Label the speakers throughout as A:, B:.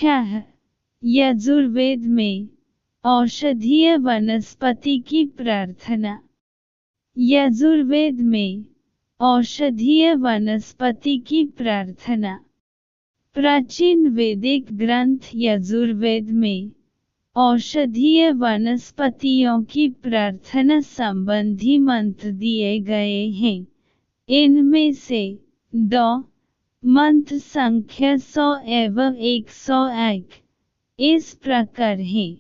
A: 6. यजुर्वेद में औषधीय वनस्पति की प्रार्थना। यजुर्वेद में औषधीय वनस्पति की प्रार्थना। प्राचीन वैदिक ग्रंथ यजुर्वेद में औषधीय वनस्पतियों की प्रार्थना संबंधी मंत्र दिए गए हैं। इनमें से 2 मंत्र संख्या 100 एवं 101 इस प्रकार हैं।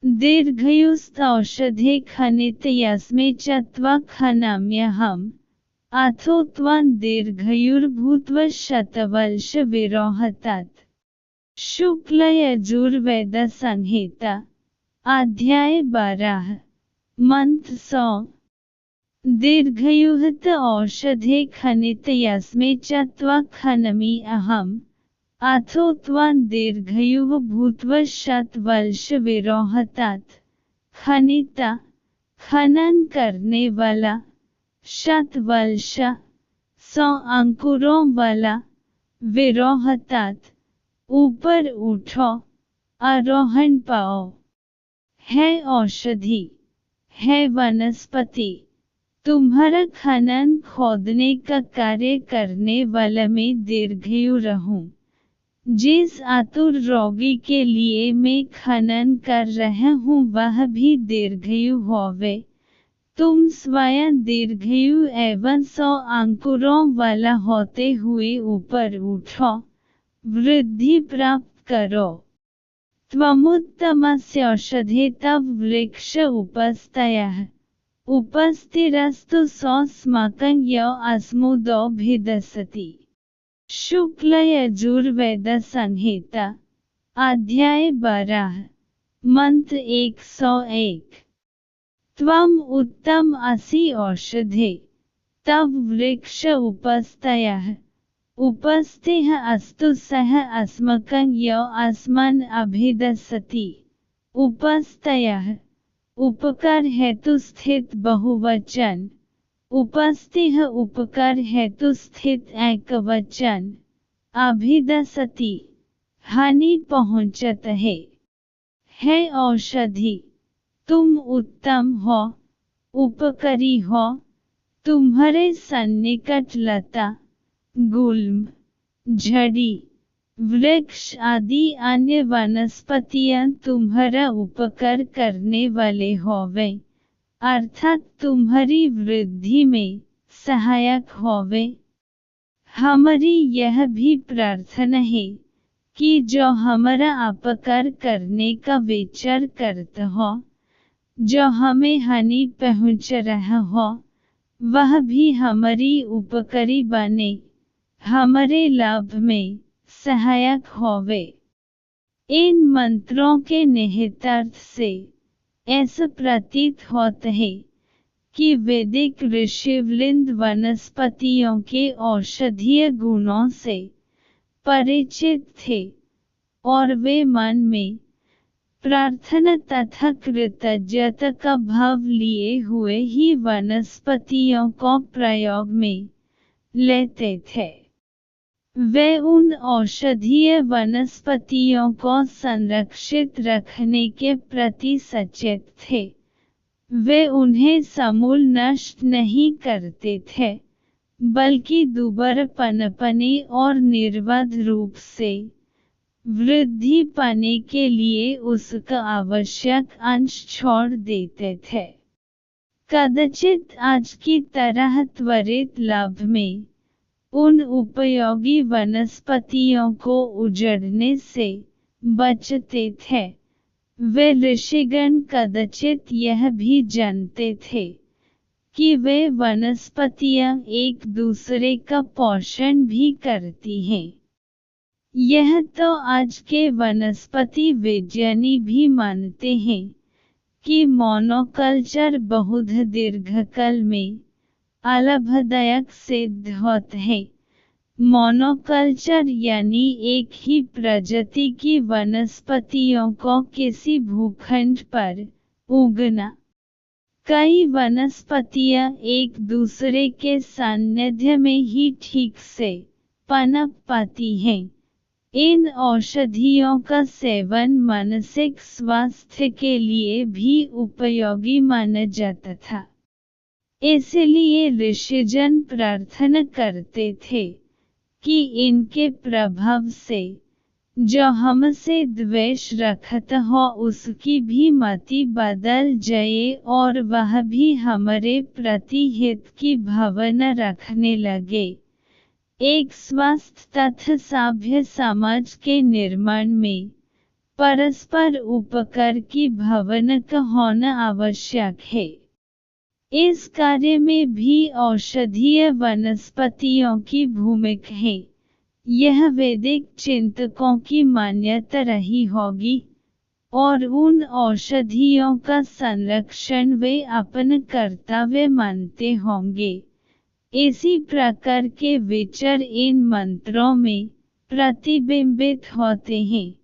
A: दीर्घयुस्त औषधे खनित यस्मे चत्वा खनाम्यहम् अथो त्वं दीर्घयुर्भूत्वा शतवर्ष विरोहतात। शुक्ल यजुर्वेद संहिता अध्याय 12 मंत्र 100। दीर्घयुक्त औषधे खनित यस्मे चत्वा खनमि अहम् अथो त्वं दीर्घयुः भूत्वा शतवर्ष विरोहतात। खनिता खनन करने वाला, शतवर्ष 100 अंकुरों वाला, विरोहतात ऊपर उठो, आरोहण पाओ। है औषधि, है वनस्पति, तुम्हारा खनन खोदने का कार्य करने वाला मैं दीर्घयु रहूं। जिस आतुर रोगी के लिए मैं खनन कर रहा हूँ वह भी दीर्घयु होवे। तुम स्वयं दीर्घयु एवं 100 अंकुरों वाला होते हुए ऊपर उठो, वृद्धि प्राप्त करो। त्वमुत्तमस्य औषधे तव वृक्ष उपस्थयः उपस्थिरस्तु सोऽस्माकं यो अस्मदो भिदसति। शुक्ल यजुर्वेद संहिता अध्याय 12 मंत्र 101। त्वम् उत्तम असि औषधे तव वृक्ष उपस्थयः उपस्थिः अस्तु सः अस्मकं यो अस्मन् अभिदसति। उपस्थयः उपकार हेतु स्थित बहुवचन, उपस्थिः उपकार हेतु स्थित एकवचन। अभिदसति हानि पहुँचत है औषधि, तुम उत्तम हो, उपकारी हो। तुम्हारे सन्निकट लता, गुल्म, झड़ी, वृक्ष आदि अन्य वनस्पतियां तुम्हारा उपकार करने वाले होवे, अर्थात तुम्हारी वृद्धि में सहायक होवे। हमारी यह भी प्रार्थना है कि जो हमारा अपकार करने का विचार करता हो, जो हमें हानि पहुँच रहा हो, वह भी हमारी उपकारी बने, हमारे लाभ में सहायक होवे। इन मंत्रों के निहितार्थ से ऐसा प्रतीत होता है कि वैदिक ऋषिवृंद वनस्पतियों के औषधीय गुणों से परिचित थे और वे मन में प्रार्थना तथा कृतज्ञता का भाव लिए हुए ही वनस्पतियों को प्रयोग में लेते थे। वे उन औषधीय वनस्पतियों को संरक्षित रखने के प्रति सचेत थे। वे उन्हें समूल नष्ट नहीं करते थे, बल्कि दुबारा पनपने और निर्बाध रूप से वृद्धि पाने के लिए उसका आवश्यक अंश छोड़ देते थे। कदाचित आज की तरह त्वरित लाभ में उन उपयोगी वनस्पतियों को उजड़ने से बचते थे। वे ऋषिगण कदाचित यह भी जानते थे कि वे वनस्पतियां एक दूसरे का पोषण भी करती हैं। यह तो आज के वनस्पति विज्ञानी भी मानते हैं कि मोनोकल्चर बहुत दीर्घकाल में लाभदायक सिद्ध होता है। मोनोकल्चर यानी एक ही प्रजाति की वनस्पतियों को किसी भूखंड पर उगना। कई वनस्पतियां एक दूसरे के सानिध्य में ही ठीक से पनप पाती हैं, इन औषधियों का सेवन मानसिक स्वास्थ्य के लिए भी उपयोगी माना जाता था। इसलिए ऋषिजन प्रार्थना करते थे कि इनके प्रभाव से जो हमसे द्वेष रखत हो उसकी भी मति बदल जाए और वह भी हमारे प्रति हित की भावना रखने लगे। एक स्वस्थ तथा सभ्य समाज के निर्माण में परस्पर उपकार की भावना का होना आवश्यक है। इस कार्य में भी औषधीय वनस्पतियों की भूमिका है। यह वैदिक चिंतकों की मान्यता रही होगी और उन औषधियों का संरक्षण वे अपना कर्तव्य मानते होंगे। इसी प्रकार के विचार इन मंत्रों में प्रतिबिंबित होते हैं।